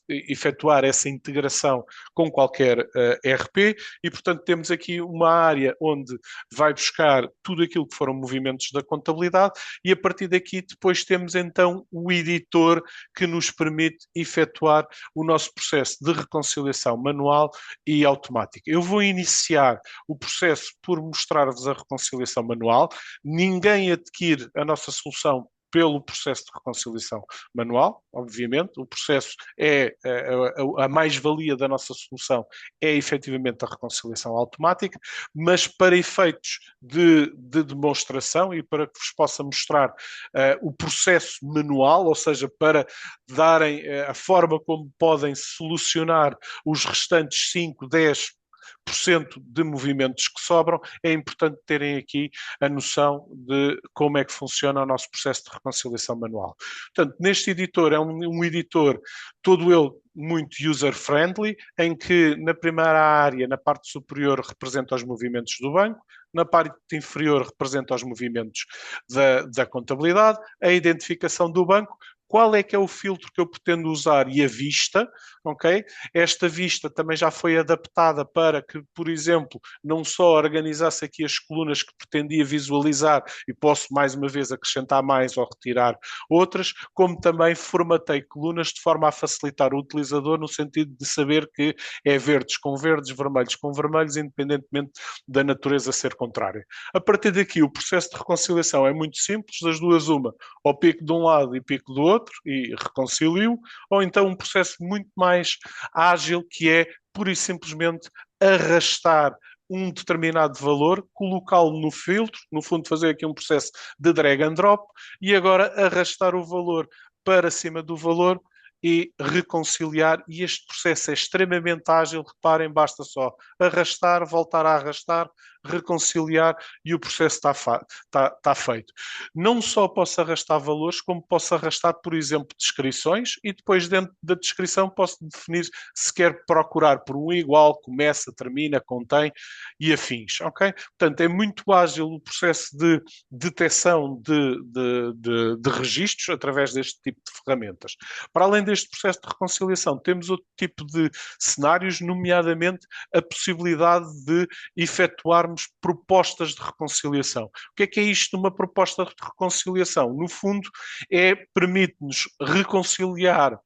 efetuar essa integração com qualquer ERP e, portanto, temos aqui uma área onde vai buscar tudo aquilo que foram movimentos da contabilidade e, a partir daqui, depois temos então o editor que nos permite efetuar o nosso processo de reconciliação manual e automática. Eu vou iniciar o processo por mostrar-vos a reconciliação manual. Ninguém adquire a nossa solução pelo processo de reconciliação manual, obviamente. O processo é a mais-valia da nossa solução é efetivamente a reconciliação automática, mas para efeitos de demonstração e para que vos possa mostrar o processo manual, ou seja, para darem a forma como podem solucionar os restantes 5, 10% de movimentos que sobram, é importante terem aqui a noção de como é que funciona o nosso processo de reconciliação manual. Portanto, neste editor é um editor todo ele muito user-friendly, em que na primeira área, na parte superior, representa os movimentos do banco, na parte inferior representa os movimentos da contabilidade, a identificação do banco, qual é que é o filtro que eu pretendo usar e a vista, ok? Esta vista também já foi adaptada para que, por exemplo, não só organizasse aqui as colunas que pretendia visualizar e posso mais uma vez acrescentar mais ou retirar outras, como também formatei colunas de forma a facilitar o utilizador no sentido de saber que é verdes com verdes, vermelhos com vermelhos, independentemente da natureza ser contrária. A partir daqui, o processo de reconciliação é muito simples, das duas uma, ou pico de um lado e pico do outro, e reconcilio, ou então um processo muito mais ágil, que é pura e simplesmente arrastar um determinado valor, colocá-lo no filtro, no fundo fazer aqui um processo de drag and drop, e agora arrastar o valor para cima do valor e reconciliar, e este processo é extremamente ágil, reparem, basta só arrastar, voltar a arrastar, reconciliar e o processo está feito. Não só posso arrastar valores, como posso arrastar, por exemplo, descrições e depois dentro da descrição posso definir se quer procurar por um igual, começa, termina, contém e afins, ok? Portanto, é muito ágil o processo de detecção de registros através deste tipo de ferramentas. Para além deste processo de reconciliação, temos outro tipo de cenários, nomeadamente a possibilidade de efetuarmos propostas de reconciliação. O que é isto de uma proposta de reconciliação? No fundo, permite-nos reconciliar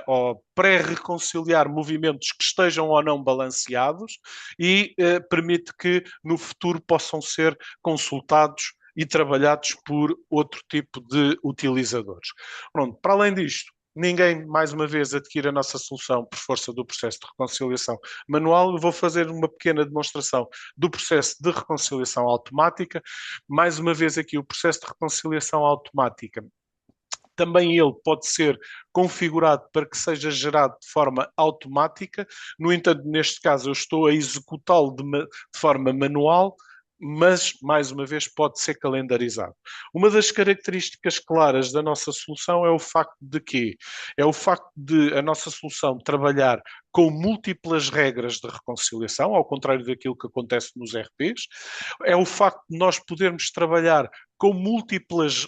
ou pré-reconciliar movimentos que estejam ou não balanceados e permite que no futuro possam ser consultados e trabalhados por outro tipo de utilizadores. Pronto, para além disto, ninguém, mais uma vez, adquire a nossa solução por força do processo de reconciliação manual. Eu vou fazer uma pequena demonstração do processo de reconciliação automática. Mais uma vez aqui, o processo de reconciliação automática, também ele pode ser configurado para que seja gerado de forma automática. No entanto, neste caso, eu estou a executá-lo de forma manual, mas, mais uma vez, pode ser calendarizado. Uma das características claras da nossa solução é o facto de quê? É o facto de a nossa solução trabalhar com múltiplas regras de reconciliação, ao contrário daquilo que acontece nos RPs. É o facto de nós podermos trabalhar com múltiplos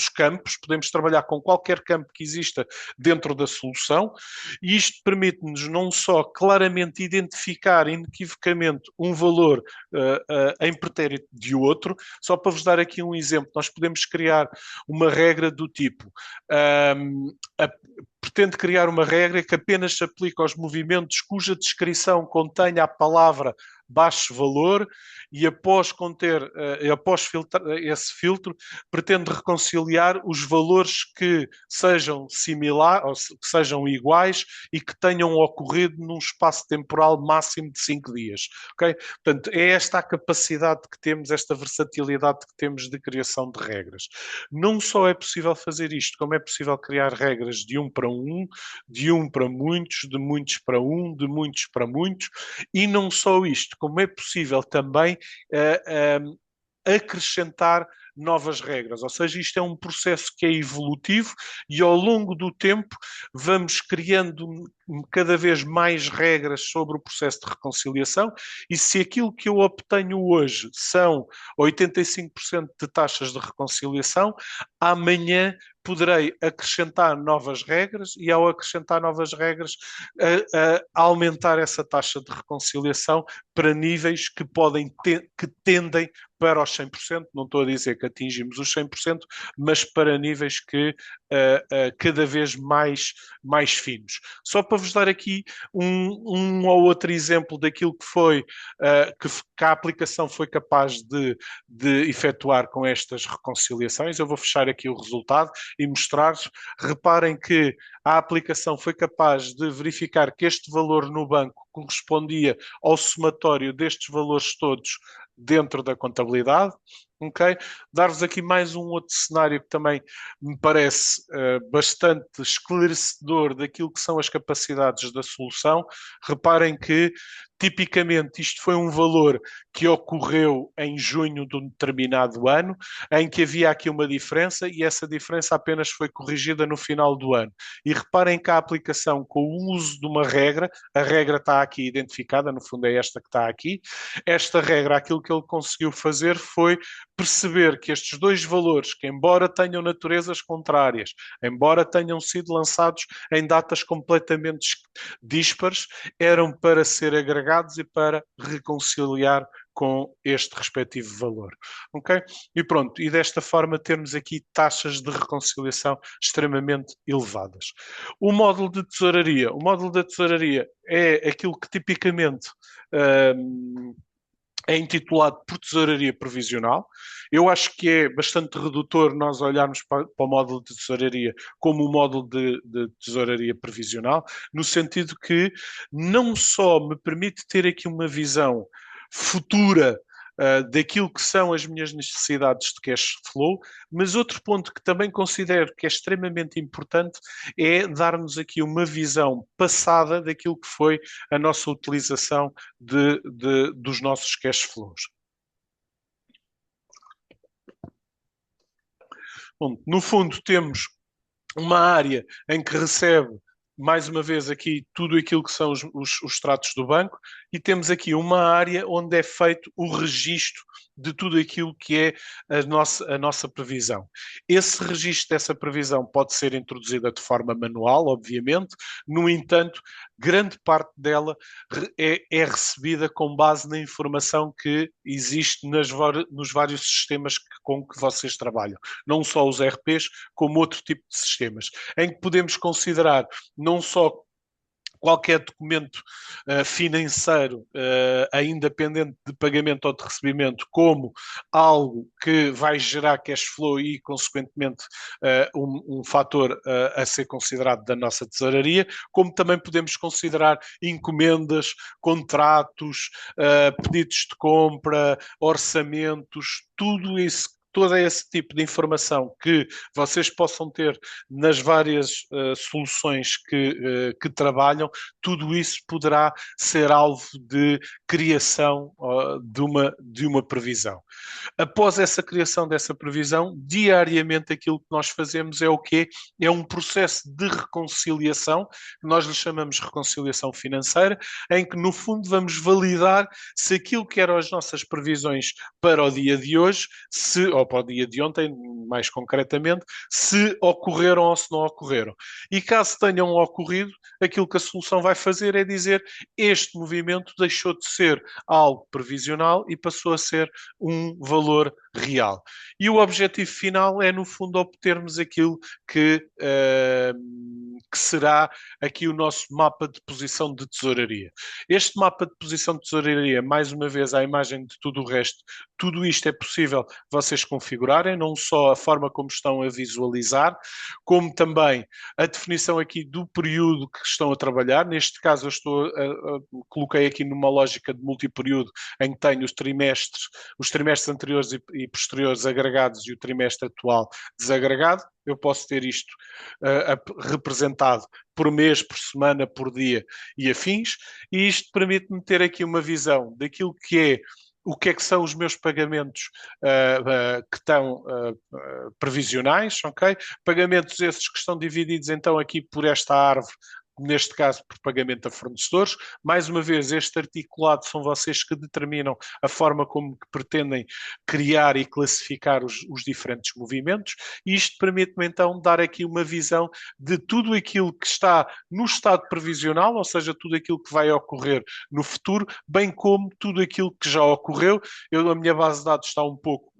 campos, podemos trabalhar com qualquer campo que exista dentro da solução, e isto permite-nos não só claramente identificar inequivocamente um valor em pretérito de outro. Só para vos dar aqui um exemplo, nós podemos criar uma regra do tipo pretende criar uma regra que apenas se aplica aos movimentos cuja descrição contenha a palavra baixo valor e após após filtrar esse filtro, pretende reconciliar os valores que sejam similares ou que sejam iguais e que tenham ocorrido num espaço temporal máximo de 5 dias. Okay? Portanto, é esta a capacidade que temos, esta versatilidade que temos de criação de regras. Não só é possível fazer isto, como é possível criar regras de um para um, de um para muitos, de muitos para um, de muitos para muitos, e não só isto, como é possível também acrescentar novas regras, ou seja, isto é um processo que é evolutivo e ao longo do tempo vamos criando cada vez mais regras sobre o processo de reconciliação e se aquilo que eu obtenho hoje são 85% de taxas de reconciliação, amanhã poderei acrescentar novas regras e ao acrescentar novas regras aumentar essa taxa de reconciliação para níveis que que tendem para os 100%, não estou a dizer que atingimos os 100%, mas para níveis que cada vez mais finos. Só para vos dar aqui um ou outro exemplo daquilo que foi que a aplicação foi capaz de efetuar com estas reconciliações, eu vou fechar aqui o resultado e mostrar-vos. Reparem que a aplicação foi capaz de verificar que este valor no banco correspondia ao somatório destes valores todos dentro da contabilidade. Okay? Dar-vos aqui mais um outro cenário que também me parece bastante esclarecedor daquilo que são as capacidades da solução. Reparem que, tipicamente, isto foi um valor que ocorreu em junho de um determinado ano, em que havia aqui uma diferença e essa diferença apenas foi corrigida no final do ano. E reparem que a aplicação, com o uso de uma regra, a regra está aqui identificada, no fundo é esta que está aqui, esta regra, aquilo que ele conseguiu fazer foi perceber que estes dois valores, que embora tenham naturezas contrárias, embora tenham sido lançados em datas completamente díspares, eram para ser agregados e para reconciliar com este respectivo valor. Ok? E pronto, e desta forma termos aqui taxas de reconciliação extremamente elevadas. O módulo de tesouraria. O módulo da tesouraria é aquilo que tipicamente é intitulado por tesouraria provisional. Eu acho que é bastante redutor nós olharmos para o módulo de tesouraria como um módulo de tesouraria provisional, no sentido que não só me permite ter aqui uma visão futura daquilo que são as minhas necessidades de cash flow, mas outro ponto que também considero que é extremamente importante é dar-nos aqui uma visão passada daquilo que foi a nossa utilização dos nossos cash flows. Bom, no fundo temos uma área em que recebe mais uma vez aqui tudo aquilo que são os extratos do banco e temos aqui uma área onde é feito o registro de tudo aquilo que é a nossa previsão. Esse registro dessa previsão pode ser introduzida de forma manual, obviamente, no entanto, grande parte dela é recebida com base na informação que existe nos vários sistemas com que vocês trabalham. Não só os ERPs, como outro tipo de sistemas, em que podemos considerar não só qualquer documento financeiro ainda pendente de pagamento ou de recebimento como algo que vai gerar cash flow e, consequentemente, um fator a ser considerado da nossa tesouraria, como também podemos considerar encomendas, contratos, pedidos de compra, orçamentos, tudo isso, todo esse tipo de informação que vocês possam ter nas várias soluções que trabalham, tudo isso poderá ser alvo de criação de uma previsão. Após essa criação dessa previsão, diariamente aquilo que nós fazemos é o quê? É um processo de reconciliação, que nós lhe chamamos reconciliação financeira, em que no fundo vamos validar se aquilo que eram as nossas previsões para o dia de hoje, ou para o dia de ontem, mais concretamente, se ocorreram ou se não ocorreram. E caso tenham ocorrido, aquilo que a solução vai fazer é dizer este movimento deixou de ser algo previsional e passou a ser um valor real. E o objetivo final é, no fundo, obtermos aquilo que será aqui o nosso mapa de posição de tesouraria. Este mapa de posição de tesouraria, mais uma vez, à imagem de tudo o resto, tudo isto é possível vocês configurarem, não só a forma como estão a visualizar, como também a definição aqui do período que estão a trabalhar. Neste caso, eu coloquei aqui numa lógica de multiperíodo, em que tenho os trimestres anteriores e posteriores agregados e o trimestre atual desagregado. Eu posso ter isto representado por mês, por semana, por dia e afins, e isto permite-me ter aqui uma visão daquilo que é o que é que são os meus pagamentos que estão previsionais, ok? Pagamentos esses que estão divididos então aqui por esta árvore, neste caso por pagamento a fornecedores. Mais uma vez, este articulado são vocês que determinam a forma como que pretendem criar e classificar os diferentes movimentos, e isto permite-me então dar aqui uma visão de tudo aquilo que está no estado previsional, ou seja, tudo aquilo que vai ocorrer no futuro, bem como tudo aquilo que já ocorreu. A minha base de dados está um pouco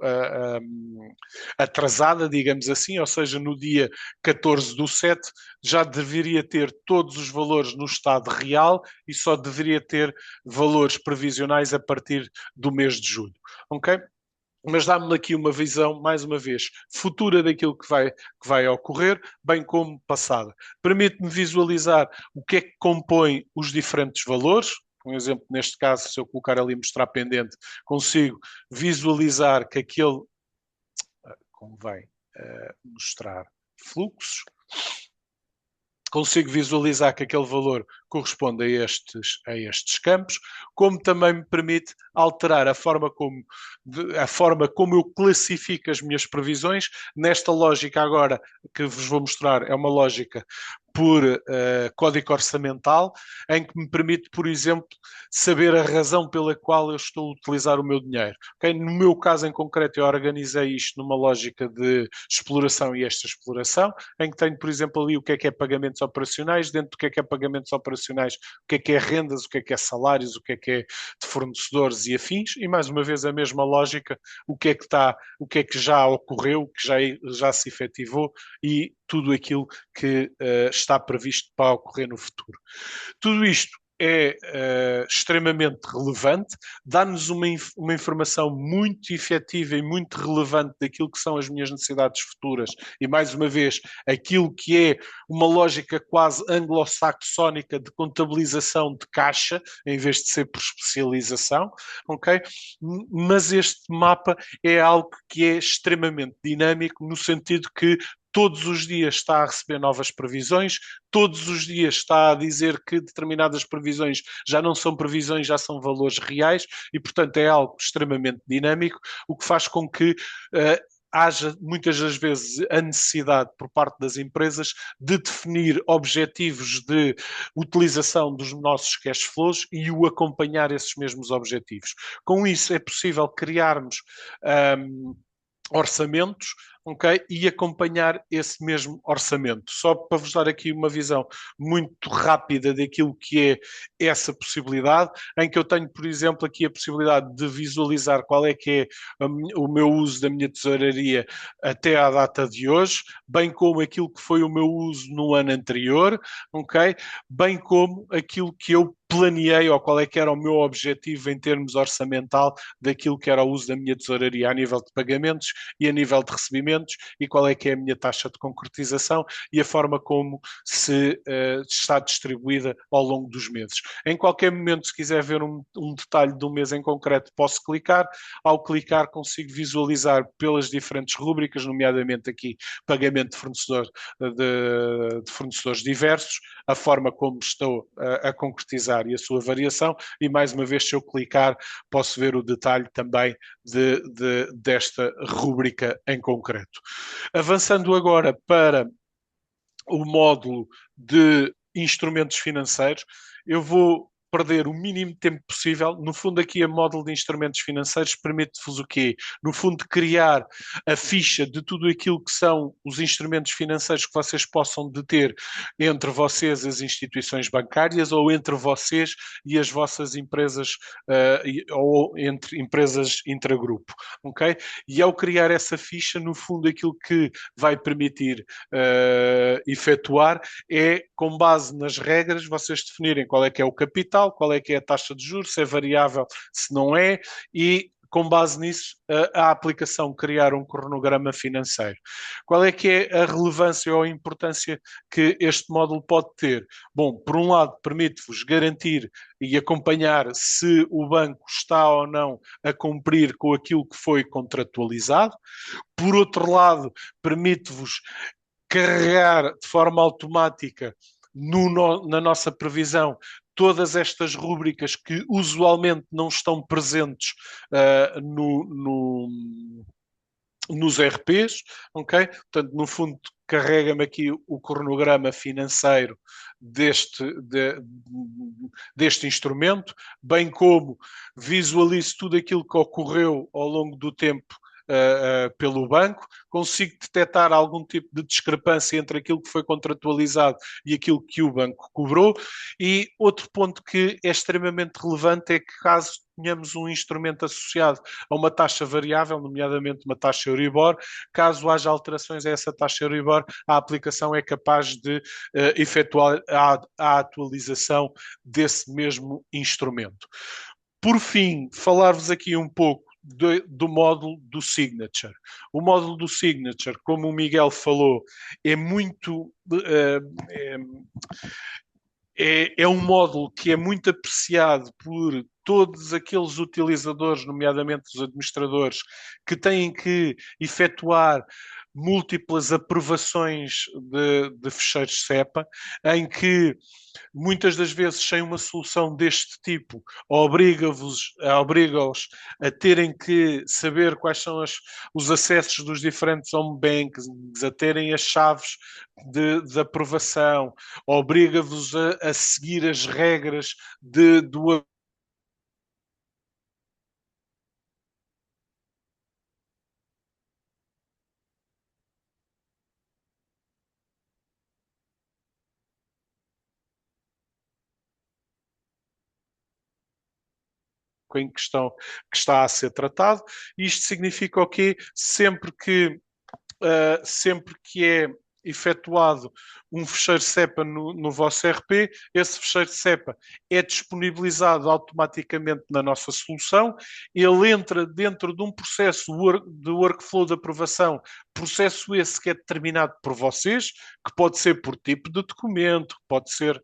atrasada, digamos assim, ou seja, no dia 14/7 já deveria ter todos os valores no estado real e só deveria ter valores previsionais a partir do mês de julho, ok? Mas dá-me aqui uma visão, mais uma vez, futura daquilo que vai ocorrer, bem como passada. Permite-me visualizar o que é que compõe os diferentes valores. Por exemplo, neste caso, se eu colocar ali mostrar pendente, consigo visualizar que aquele... Convém mostrar fluxos. Consigo visualizar que aquele valor corresponde a estes campos, como também me permite alterar a forma como eu classifico as minhas previsões. Nesta lógica agora que vos vou mostrar, é uma lógica por código orçamental, em que me permite, por exemplo, saber a razão pela qual eu estou a utilizar o meu dinheiro. Okay? No meu caso em concreto, eu organizei isto numa lógica de exploração e esta exploração, em que tenho, por exemplo, ali o que é pagamentos operacionais, dentro do que é pagamentos operacionais, o que é rendas, o que é salários, o que é de fornecedores e afins, e mais uma vez a mesma lógica, o que é que já ocorreu, o que já se efetivou e tudo aquilo que está previsto para ocorrer no futuro. Tudo isto é extremamente relevante, dá-nos uma informação muito efetiva e muito relevante daquilo que são as minhas necessidades futuras e, mais uma vez, aquilo que é uma lógica quase anglo-saxónica de contabilização de caixa, em vez de ser por especialização, ok? Mas este mapa é algo que é extremamente dinâmico, no sentido que todos os dias está a receber novas previsões, todos os dias está a dizer que determinadas previsões já não são previsões, já são valores reais e, portanto, é algo extremamente dinâmico, o que faz com que haja muitas das vezes a necessidade por parte das empresas de definir objetivos de utilização dos nossos cash flows e o acompanhar esses mesmos objetivos. Com isso é possível criarmos orçamentos, ok? E acompanhar esse mesmo orçamento. Só para vos dar aqui uma visão muito rápida daquilo que é essa possibilidade, em que eu tenho, por exemplo, aqui a possibilidade de visualizar qual é que é o meu uso da minha tesouraria até à data de hoje, bem como aquilo que foi o meu uso no ano anterior, ok? Bem como aquilo que eu planeei ou qual é que era o meu objetivo em termos orçamental daquilo que era o uso da minha tesouraria a nível de pagamentos e a nível de recebimentos e qual é que é a minha taxa de concretização e a forma como se está distribuída ao longo dos meses. Em qualquer momento, se quiser ver um detalhe de um mês em concreto, posso clicar. Ao clicar, consigo visualizar pelas diferentes rúbricas, nomeadamente aqui pagamento de fornecedores diversos, a forma como estou a concretizar e a sua variação, e mais uma vez, se eu clicar, posso ver o detalhe também desta rúbrica em concreto. Avançando agora para o módulo de instrumentos financeiros, eu vou perder o mínimo tempo possível. No fundo, aqui a módulo de instrumentos financeiros permite-vos o quê? No fundo, criar a ficha de tudo aquilo que são os instrumentos financeiros que vocês possam deter entre vocês, as instituições bancárias, ou entre vocês e as vossas empresas, ou entre empresas intragrupo, ok? E ao criar essa ficha, no fundo, aquilo que vai permitir efetuar é, com base nas regras, vocês definirem qual é que é o capital, qual é que é a taxa de juros, se é variável, se não é, e com base nisso, a aplicação criar um cronograma financeiro. Qual é que é a relevância ou a importância que este módulo pode ter? Bom, por um lado, permite-vos garantir e acompanhar se o banco está ou não a cumprir com aquilo que foi contratualizado. Por outro lado, permite-vos carregar de forma automática na nossa previsão todas estas rúbricas que usualmente não estão presentes nos RPs, ok? Portanto, no fundo, carrega-me aqui o cronograma financeiro deste instrumento, bem como visualizo tudo aquilo que ocorreu ao longo do tempo pelo banco, consigo detectar algum tipo de discrepância entre aquilo que foi contratualizado e aquilo que o banco cobrou. E outro ponto que é extremamente relevante é que, caso tenhamos um instrumento associado a uma taxa variável, nomeadamente uma taxa Euribor, caso haja alterações a essa taxa Euribor, a aplicação é capaz de efetuar a atualização desse mesmo instrumento. Por fim, falar-vos aqui um pouco do módulo do Signature. O módulo do Signature, como o Miguel falou, é muito... É um módulo que é muito apreciado por todos aqueles utilizadores, nomeadamente os administradores, que têm que efetuar múltiplas aprovações de fecheiros SEPA, em que muitas das vezes, sem uma solução deste tipo, obriga-os a terem que saber quais são os acessos dos diferentes home banks, a terem as chaves de aprovação, obriga-vos a seguir as regras do em questão que está a ser tratado. Isto significa o quê? Sempre que é efetuado um fecheiro SEPA no vosso RP, esse fecheiro SEPA é disponibilizado automaticamente na nossa solução, ele entra dentro de um processo de workflow de aprovação, processo esse que é determinado por vocês, que pode ser por tipo de documento, pode ser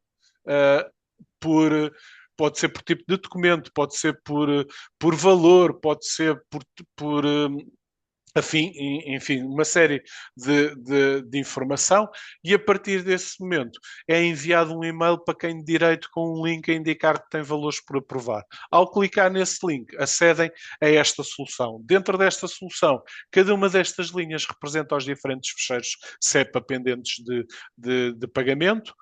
por tipo de documento, pode ser por valor, pode ser por enfim, uma série de informação, e a partir desse momento é enviado um e-mail para quem de direito com um link a indicar que tem valores por aprovar. Ao clicar nesse link, acedem a esta solução. Dentro desta solução, cada uma destas linhas representa os diferentes fecheiros SEPA pendentes de pagamento,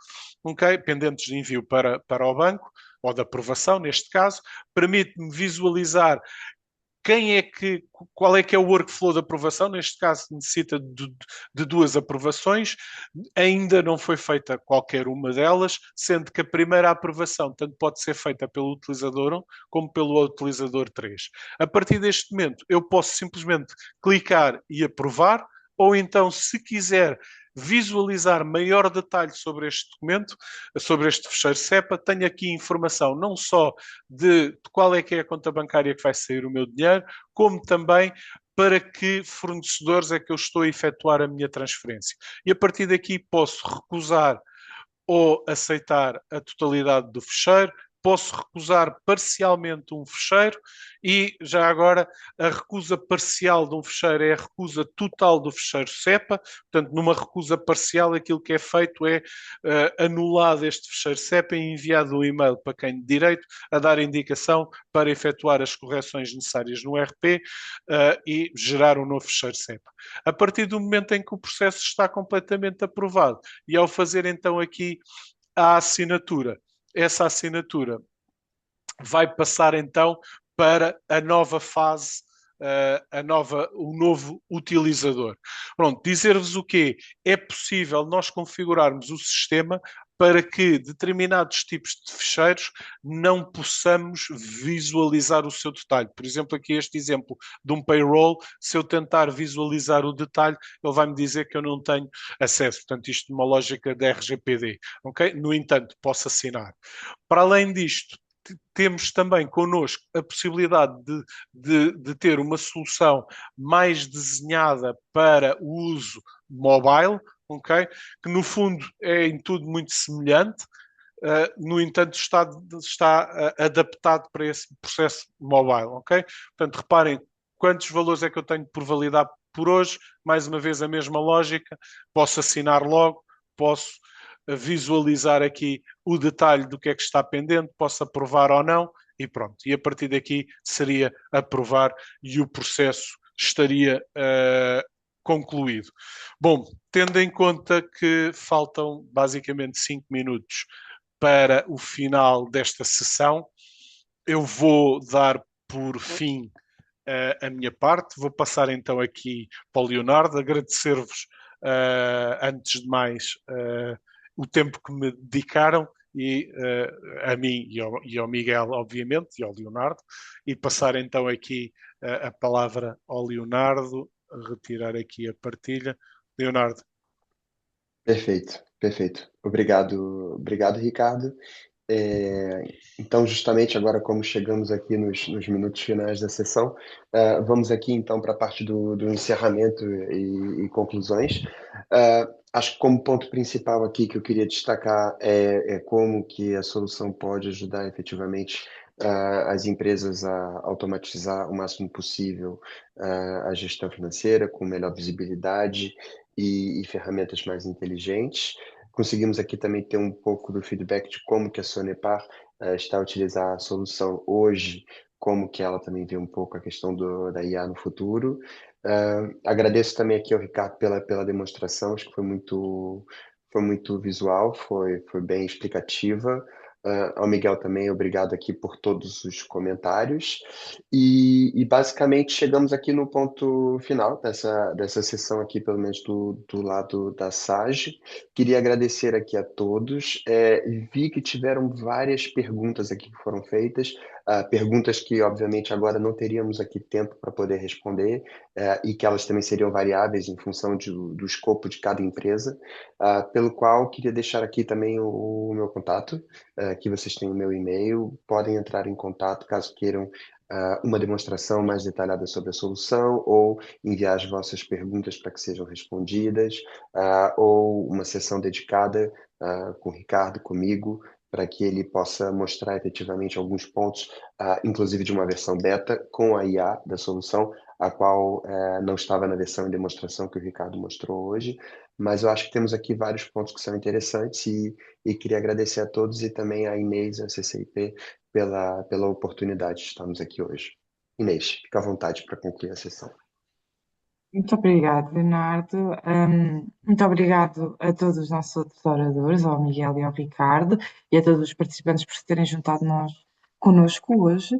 okay? Pendentes de envio para o banco, ou de aprovação, neste caso, permite-me visualizar qual é que é o workflow de aprovação. Neste caso necessita de 2 aprovações, ainda não foi feita qualquer uma delas, sendo que a primeira aprovação tanto pode ser feita pelo utilizador 1 como pelo utilizador 3. A partir deste momento eu posso simplesmente clicar e aprovar, ou então, se quiser visualizar maior detalhe sobre este documento, sobre este fecheiro SEPA, tenho aqui informação não só de qual é que é a conta bancária que vai sair o meu dinheiro, como também para que fornecedores é que eu estou a efetuar a minha transferência. E a partir daqui posso recusar ou aceitar a totalidade do fecheiro, posso recusar parcialmente um fecheiro, e já agora a recusa parcial de um fecheiro é a recusa total do fecheiro SEPA. Portanto, numa recusa parcial, aquilo que é feito é anulado este fecheiro SEPA e enviado um e-mail para quem de direito a dar indicação para efetuar as correções necessárias no RP e gerar um novo fecheiro SEPA. A partir do momento em que o processo está completamente aprovado, e ao fazer então aqui a assinatura, essa assinatura vai passar então para a nova fase, o novo utilizador. Pronto, dizer-vos o quê? É possível nós configurarmos o sistema para que determinados tipos de ficheiros não possamos visualizar o seu detalhe. Por exemplo, aqui este exemplo de um payroll, se eu tentar visualizar o detalhe, ele vai me dizer que eu não tenho acesso. Portanto, isto numa lógica da RGPD. Okay? No entanto, posso assinar. Para além disto, temos também connosco a possibilidade de ter uma solução mais desenhada para o uso mobile, okay? Que no fundo é em tudo muito semelhante, no entanto está adaptado para esse processo mobile. Okay? Portanto, reparem quantos valores é que eu tenho por validar por hoje, mais uma vez a mesma lógica, posso assinar logo, posso visualizar aqui o detalhe do que é que está pendente, posso aprovar ou não, e pronto. E a partir daqui seria aprovar e o processo estaria concluído. Bom, tendo em conta que faltam basicamente 5 minutos para o final desta sessão, eu vou dar por fim a minha parte. Vou passar então aqui para o Leonardo, agradecer-vos antes de mais o tempo que me dedicaram e a mim e ao Miguel, obviamente, e ao Leonardo, e passar então aqui a palavra ao Leonardo, retirar aqui a partilha. Leonardo. Perfeito, perfeito. Obrigado, Ricardo. É, então, justamente agora, como chegamos aqui nos minutos finais da sessão, vamos aqui então para a parte do encerramento e conclusões. Acho que como ponto principal aqui que eu queria destacar é como que a solução pode ajudar efetivamente as empresas a automatizar o máximo possível a gestão financeira com melhor visibilidade e ferramentas mais inteligentes. Conseguimos aqui também ter um pouco do feedback de como que a Sonepar está a utilizar a solução hoje, como que ela também vê um pouco a questão da IA no futuro. Agradeço também aqui ao Ricardo pela demonstração, acho que foi muito visual, foi bem explicativa. Ao Miguel também, obrigado aqui por todos os comentários. E basicamente chegamos aqui no ponto final dessa sessão aqui, pelo menos do lado da SAGE. Queria agradecer aqui a todos. Vi que tiveram várias perguntas aqui que foram feitas, perguntas que, obviamente, agora não teríamos aqui tempo para poder responder, e que elas também seriam variáveis em função do escopo de cada empresa, pelo qual queria deixar aqui também o meu contato, que vocês têm o meu e-mail, podem entrar em contato caso queiram uma demonstração mais detalhada sobre a solução ou enviar as vossas perguntas para que sejam respondidas, ou uma sessão dedicada com o Ricardo, comigo, para que ele possa mostrar efetivamente alguns pontos, inclusive de uma versão beta com a IA da solução, a qual não estava na versão em demonstração que o Ricardo mostrou hoje, mas eu acho que temos aqui vários pontos que são interessantes e queria agradecer a todos e também a Inês, a CCIP, pela oportunidade de estarmos aqui hoje. Inês, fica à vontade para concluir a sessão. Muito obrigado, Leonardo. Muito obrigado a todos os nossos outros oradores, ao Miguel e ao Ricardo, e a todos os participantes por se terem juntado connosco hoje.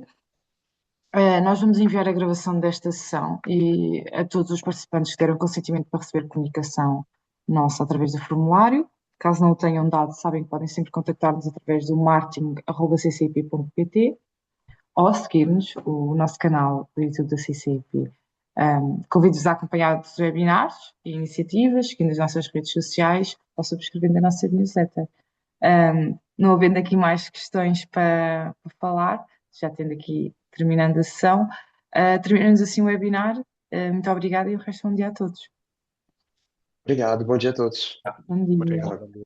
Nós vamos enviar a gravação desta sessão e a todos os participantes que deram consentimento para receber comunicação nossa através do formulário. Caso não o tenham dado, sabem que podem sempre contactar-nos através do marketing@ccip.pt ou seguir-nos o nosso canal do YouTube da CCIP. Convido-vos a acompanhar os webinars e iniciativas, seguindo as nossas redes sociais ou subscrevendo a nossa newsletter. Não havendo aqui mais questões para falar, já tendo aqui terminando a sessão, terminamos assim o webinar. Muito obrigada e o resto bom dia a todos. Obrigado, bom dia a todos. Bom dia. Obrigado.